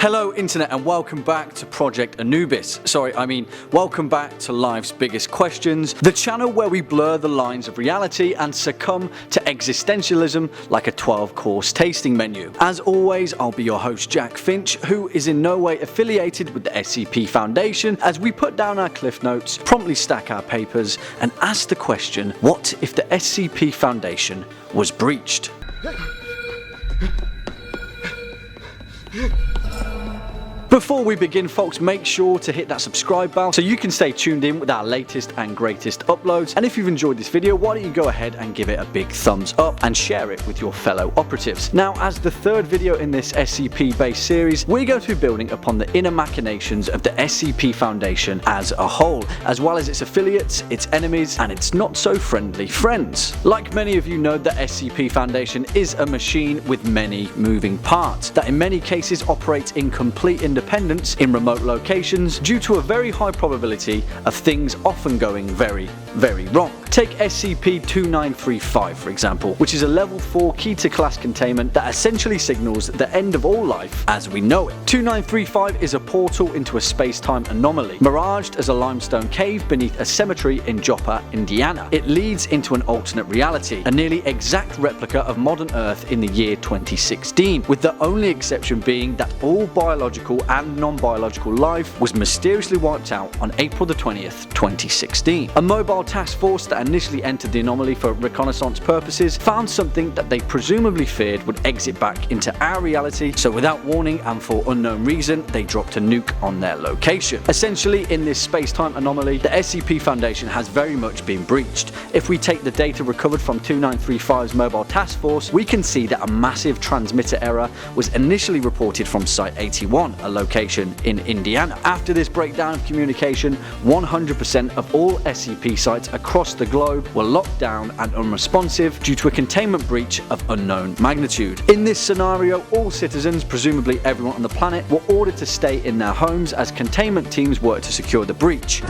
Hello Internet and welcome back to Project Anubis. Welcome back to Life's Biggest Questions, the channel where we blur the lines of reality and succumb to existentialism like a 12-course tasting menu. As always, I'll be your host Jack Finch, who is in no way affiliated with the SCP Foundation, as we put down our cliff notes, promptly stack our papers, and ask the question, what if the SCP Foundation was breached? Before we begin, folks, make sure to hit that subscribe bell so you can stay tuned in with our latest and greatest uploads. And if you've enjoyed this video, why don't you go ahead and give it a big thumbs up and share it with your fellow operatives. Now, as the third video in this SCP-based series, we're going to be building upon the inner machinations of the SCP Foundation as a whole, as well as its affiliates, its enemies, and its not-so-friendly friends. Like many of you know, the SCP Foundation is a machine with many moving parts that in many cases operates in complete independence in remote locations due to a very high probability of things often going very, very wrong. Take SCP-2935 for example, which is a level 4 Keter class containment that essentially signals the end of all life as we know it. 2935 is a portal into a space-time anomaly, miraged as a limestone cave beneath a cemetery in Joppa, Indiana. It leads into an alternate reality, a nearly exact replica of modern Earth in the year 2016, with the only exception being that all biological and non-biological life was mysteriously wiped out on April the 20th, 2016. A mobile task force that initially entered the anomaly for reconnaissance purposes found something that they presumably feared would exit back into our reality, so without warning and for unknown reason, they dropped a nuke on their location. Essentially, in this space-time anomaly, the SCP Foundation has very much been breached. If we take the data recovered from 2935's mobile task force, we can see that a massive transmitter error was initially reported from Site 81, a location in Indiana. After this breakdown of communication, 100% of all SCP sites across the globe were locked down and unresponsive due to a containment breach of unknown magnitude. In this scenario, all citizens, presumably everyone on the planet, were ordered to stay in their homes as containment teams worked to secure the breach.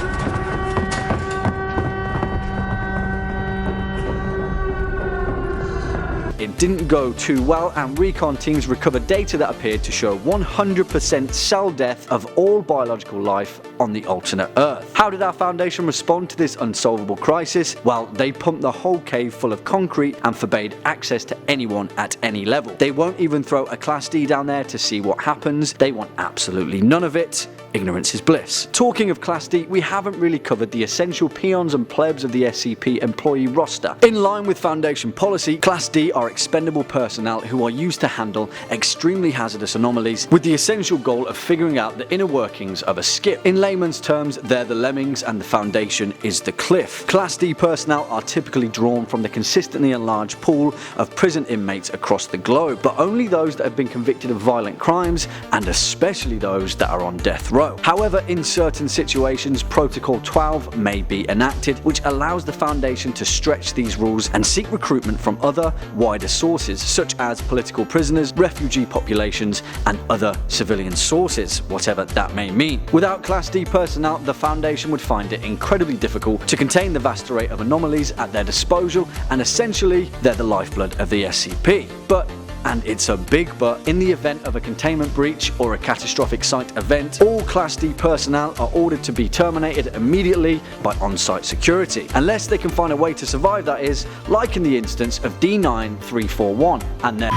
It didn't go too well, and recon teams recovered data that appeared to show 100% cell death of all biological life on the alternate Earth. How did our Foundation respond to this unsolvable crisis? Well, they pumped the whole cave full of concrete and forbade access to anyone at any level. They won't even throw a Class D down there to see what happens. They want absolutely none of it. Ignorance is bliss. Talking of Class D, we haven't really covered the essential peons and plebs of the SCP employee roster. In line with Foundation policy, Class D are expendable personnel who are used to handle extremely hazardous anomalies with the essential goal of figuring out the inner workings of a skip. In layman's terms, they're the lemmings and the Foundation is the cliff. Class D personnel are typically drawn from the consistently enlarged pool of prison inmates across the globe, but only those that have been convicted of violent crimes, and especially those that are on death row. However, in certain situations, Protocol 12 may be enacted, which allows the Foundation to stretch these rules and seek recruitment from other, wider sources, such as political prisoners, refugee populations, and other civilian sources, whatever that may mean. Without Class D personnel, the Foundation would find it incredibly difficult to contain the vast array of anomalies at their disposal, and essentially, they're the lifeblood of the SCP. But and it's a big but, in the event of a containment breach or a catastrophic site event, all Class D personnel are ordered to be terminated immediately by on-site security, unless they can find a way to survive, that is, like in the instance of D9341 and their...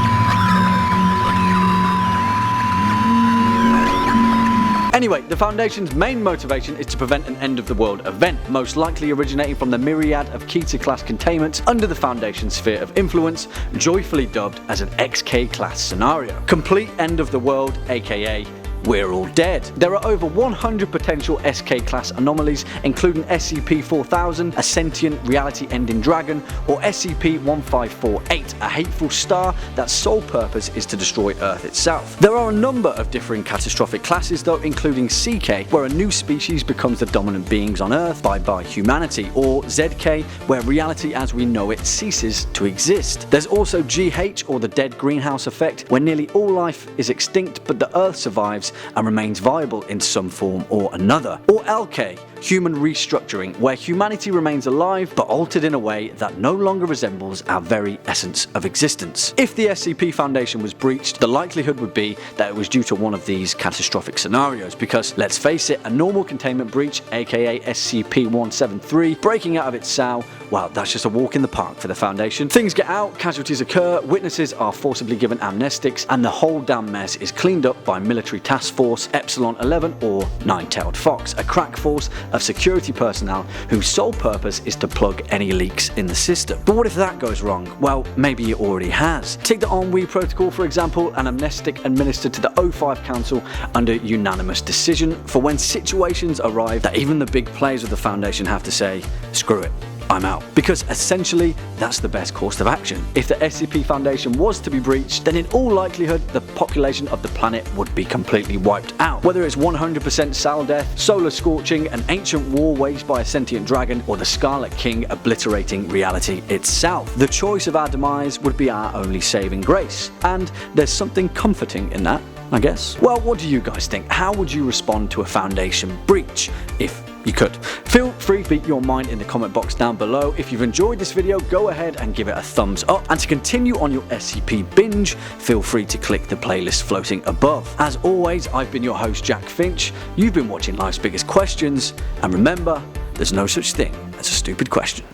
Anyway, the Foundation's main motivation is to prevent an end-of-the-world event, most likely originating from the myriad of Keter-class containments under the Foundation's sphere of influence, joyfully dubbed as an XK-class scenario. Complete end of the world, aka we're all dead. There are over 100 potential SK-class anomalies, including SCP-4000, a sentient reality-ending dragon, or SCP-1548, a hateful star that's sole purpose is to destroy Earth itself. There are a number of differing catastrophic classes though, including CK, where a new species becomes the dominant beings on Earth, bye-bye humanity, or ZK, where reality as we know it ceases to exist. There's also GH, or the dead greenhouse effect, where nearly all life is extinct but the Earth survives and remains viable in some form or another. Or LK, human restructuring, where humanity remains alive but altered in a way that no longer resembles our very essence of existence. If the SCP Foundation was breached, the likelihood would be that it was due to one of these catastrophic scenarios, because let's face it, a normal containment breach, aka SCP-173, breaking out of its cell, well, that's just a walk in the park for the Foundation. Things get out, casualties occur, witnesses are forcibly given amnestics, and the whole damn mess is cleaned up by Military Task Force Epsilon 11 or Nine-Tailed Fox, a crack force of security personnel whose sole purpose is to plug any leaks in the system. But what if that goes wrong? Well, maybe it already has. Take the Ennui Protocol for example, an amnestic administered to the O5 Council under unanimous decision for when situations arrive that even the big players of the Foundation have to say, screw it, I'm out. Because essentially, that's the best course of action. If the SCP Foundation was to be breached, then in all likelihood, the population of the planet would be completely wiped out. Whether it's 100% cell death, solar scorching, an ancient war waged by a sentient dragon, or the Scarlet King obliterating reality itself. The choice of our demise would be our only saving grace. And there's something comforting in that, I guess. Well, what do you guys think? How would you respond to a Foundation breach, if you could? Feel free to speak your mind in the comment box down below. If you've enjoyed this video, go ahead and give it a thumbs up. And to continue on your SCP binge, feel free to click the playlist floating above. As always, I've been your host, Jack Finch. You've been watching Life's Biggest Questions. And remember, there's no such thing as a stupid question.